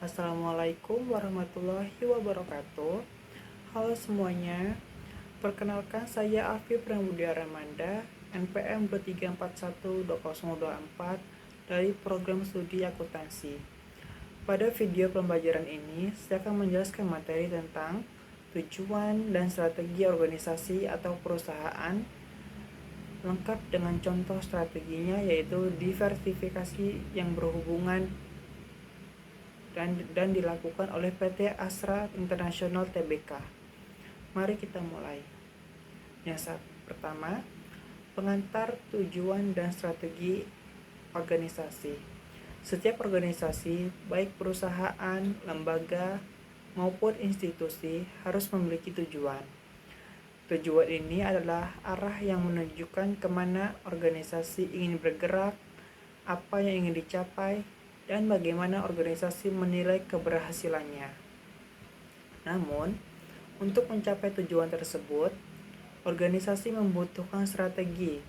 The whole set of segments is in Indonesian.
Assalamualaikum warahmatullahi wabarakatuh. Halo semuanya, perkenalkan saya Afif Pramudia Ramanda, NPM 23412024 dari Program Studi Akuntansi. Pada video pembelajaran ini, saya akan menjelaskan materi tentang tujuan dan strategi organisasi atau perusahaan lengkap dengan contoh strateginya, yaitu diversifikasi yang berhubungan dan dilakukan oleh PT Astra International Tbk. Mari kita mulai. Yang pertama, pengantar tujuan dan strategi organisasi. Setiap organisasi, baik perusahaan, lembaga, maupun institusi, harus memiliki tujuan. Tujuan ini adalah arah yang menunjukkan kemana organisasi ingin bergerak, apa yang ingin dicapai, dan bagaimana organisasi menilai keberhasilannya. Namun, untuk mencapai tujuan tersebut, organisasi membutuhkan strategi.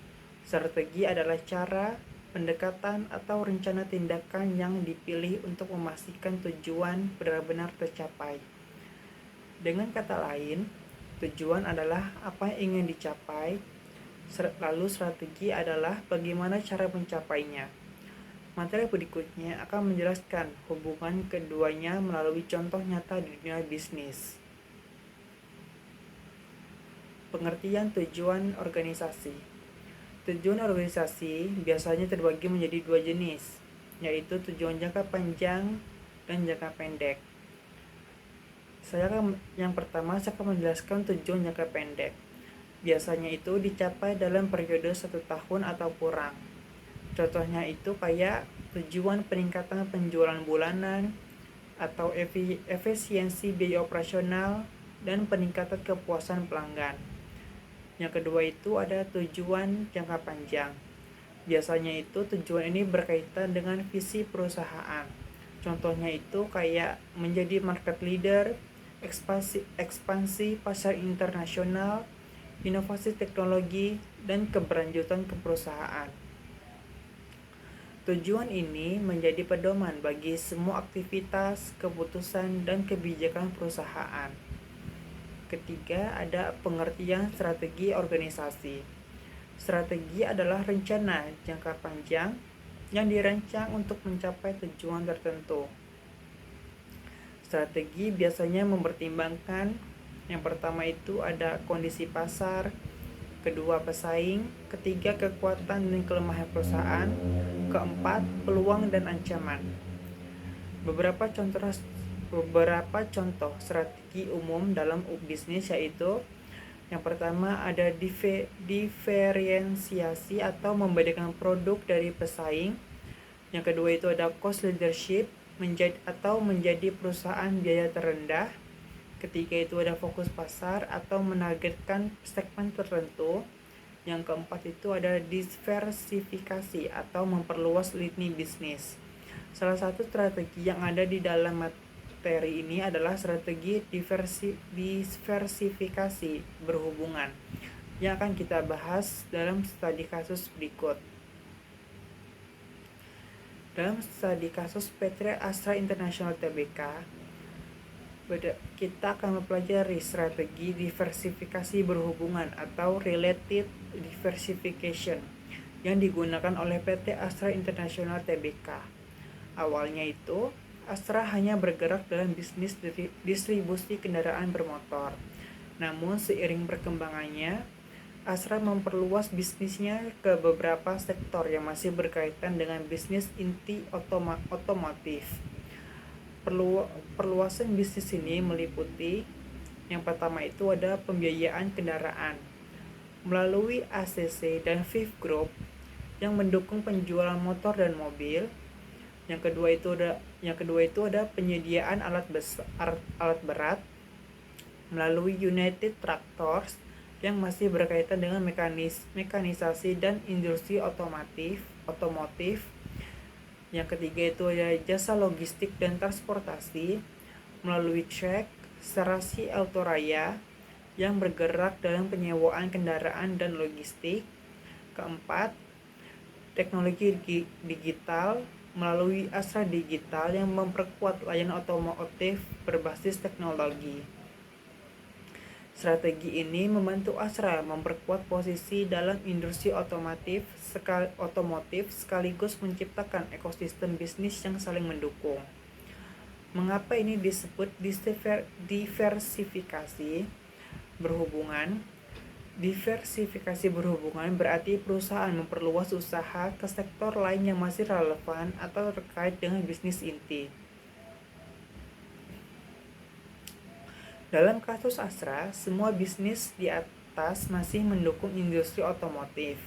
Strategi adalah cara, pendekatan, atau rencana tindakan yang dipilih untuk memastikan tujuan benar-benar tercapai. Dengan kata lain, tujuan adalah apa yang ingin dicapai, lalu strategi adalah bagaimana cara mencapainya. Materi berikutnya akan menjelaskan hubungan keduanya melalui contoh nyata di dunia bisnis. Pengertian tujuan organisasi. Tujuan organisasi biasanya terbagi menjadi dua jenis, yaitu tujuan jangka panjang dan jangka pendek. Yang pertama saya akan menjelaskan tujuan jangka pendek. Biasanya itu dicapai dalam periode 1 tahun atau kurang. Contohnya itu kayak tujuan peningkatan penjualan bulanan atau efisiensi biaya operasional dan peningkatan kepuasan pelanggan. Yang kedua itu ada tujuan jangka panjang. Biasanya itu tujuan ini berkaitan dengan visi perusahaan. Contohnya itu kayak menjadi market leader, ekspansi pasar internasional, inovasi teknologi, dan keberlanjutan keperusahaan. Tujuan ini menjadi pedoman bagi semua aktivitas, keputusan, dan kebijakan perusahaan. Ketiga, ada pengertian strategi organisasi. Strategi adalah rencana jangka panjang yang dirancang untuk mencapai tujuan tertentu. Strategi biasanya mempertimbangkan yang pertama itu ada kondisi pasar, kedua pesaing, ketiga kekuatan dan kelemahan perusahaan, keempat peluang dan ancaman. Beberapa contoh strategi umum dalam bisnis yaitu yang pertama ada diferensiasi atau membedakan produk dari pesaing. Yang kedua itu ada cost leadership, menjadi perusahaan biaya terendah. Ketiga itu ada fokus pasar atau menargetkan segmen tertentu. Yang keempat itu ada diversifikasi atau memperluas lini bisnis. Salah satu strategi yang ada di dalam materi ini adalah strategi diversifikasi berhubungan yang akan kita bahas dalam studi kasus berikut. Dalam studi kasus PT Astra International Tbk, kita akan mempelajari strategi diversifikasi berhubungan atau related diversification yang digunakan oleh PT Astra International Tbk. Awalnya itu, Astra hanya bergerak dalam bisnis distribusi kendaraan bermotor. Namun seiring perkembangannya, Astra memperluas bisnisnya ke beberapa sektor yang masih berkaitan dengan bisnis inti otomotif. Perluasan bisnis ini meliputi yang pertama itu ada pembiayaan kendaraan melalui ACC dan Fifth Group yang mendukung penjualan motor dan mobil. Yang kedua itu ada penyediaan alat berat melalui United Tractors yang masih berkaitan dengan mekanisasi dan industri otomotif. Yang ketiga itu ada jasa logistik dan transportasi melalui Trek Serasi Autoraya yang bergerak dalam penyewaan kendaraan dan logistik. Keempat, teknologi digital melalui Astra Digital yang memperkuat layanan otomotif berbasis teknologi. Strategi ini membantu Astra memperkuat posisi dalam industri otomotif sekaligus menciptakan ekosistem bisnis yang saling mendukung. Mengapa ini disebut diversifikasi berhubungan? Diversifikasi berhubungan berarti perusahaan memperluas usaha ke sektor lain yang masih relevan atau terkait dengan bisnis inti. Dalam kasus Astra, semua bisnis di atas masih mendukung industri otomotif.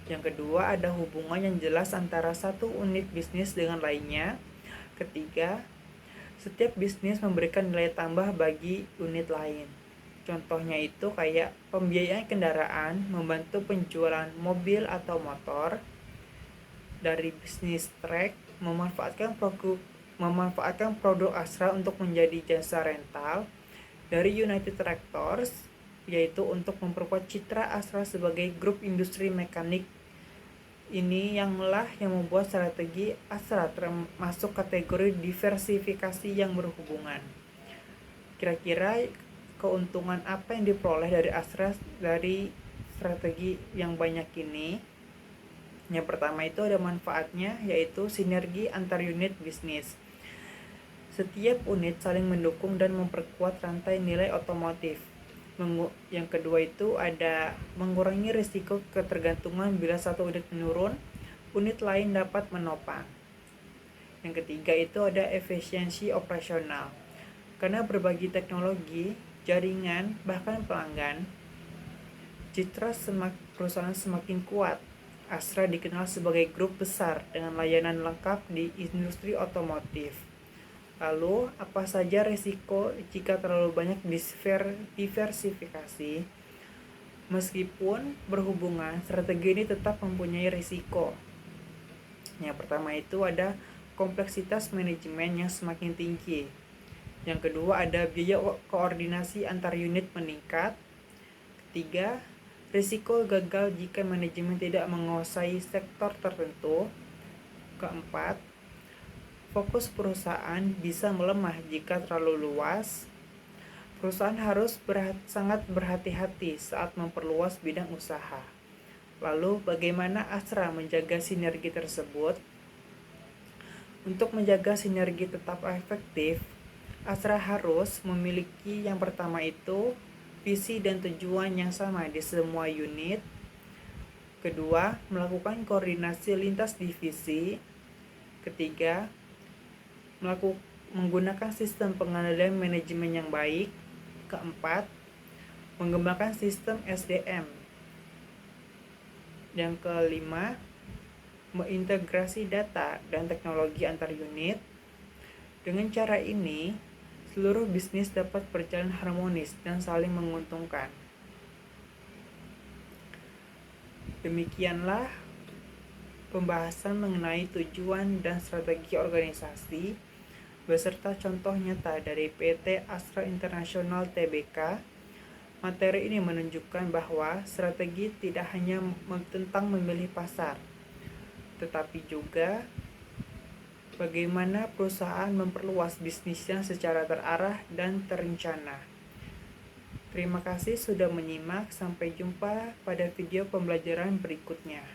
Yang kedua, ada hubungan yang jelas antara satu unit bisnis dengan lainnya. Ketiga, setiap bisnis memberikan nilai tambah bagi unit lain. Contohnya itu kayak pembiayaan kendaraan, membantu penjualan mobil atau motor. Dari bisnis trek, memanfaatkan produk Astra untuk menjadi jasa rental. Dari United Tractors, yaitu untuk memperkuat citra Astra sebagai grup industri mekanik. Ini yang membuat strategi Astra termasuk kategori diversifikasi yang berhubungan. Kira-kira keuntungan apa yang diperoleh dari Astra dari strategi yang banyak ini? Yang pertama itu ada manfaatnya, yaitu sinergi antar unit bisnis. Setiap unit saling mendukung dan memperkuat rantai nilai otomotif. Yang kedua itu ada mengurangi risiko ketergantungan. Bila satu unit menurun, unit lain dapat menopang. Yang ketiga itu ada efisiensi operasional. Karena berbagi teknologi, jaringan, bahkan pelanggan, citra perusahaan semakin kuat. Astra dikenal sebagai grup besar dengan layanan lengkap di industri otomotif. Lalu, apa saja risiko jika terlalu banyak diversifikasi? Meskipun berhubungan, strategi ini tetap mempunyai risiko. Yang pertama itu ada kompleksitas manajemen yang semakin tinggi. Yang kedua ada biaya koordinasi antar unit meningkat. Ketiga, risiko gagal jika manajemen tidak menguasai sektor tertentu. Keempat, fokus perusahaan bisa melemah jika terlalu luas. Perusahaan harus sangat berhati-hati saat memperluas bidang usaha. Lalu, bagaimana Astra menjaga sinergi tersebut? Untuk menjaga sinergi tetap efektif, Astra harus memiliki yang pertama itu visi dan tujuan yang sama di semua unit. Kedua, melakukan koordinasi lintas divisi. Ketiga, menggunakan sistem pengendalian manajemen yang baik. Keempat, mengembangkan sistem SDM. Yang kelima, mengintegrasi data dan teknologi antar unit. Dengan cara ini, seluruh bisnis dapat berjalan harmonis dan saling menguntungkan. Demikianlah pembahasan mengenai tujuan dan strategi organisasi beserta contoh nyata dari PT Astra International Tbk. Materi ini menunjukkan bahwa strategi tidak hanya tentang memilih pasar, tetapi juga bagaimana perusahaan memperluas bisnisnya secara terarah dan terencana. Terima kasih sudah menyimak. Sampai jumpa pada video pembelajaran berikutnya.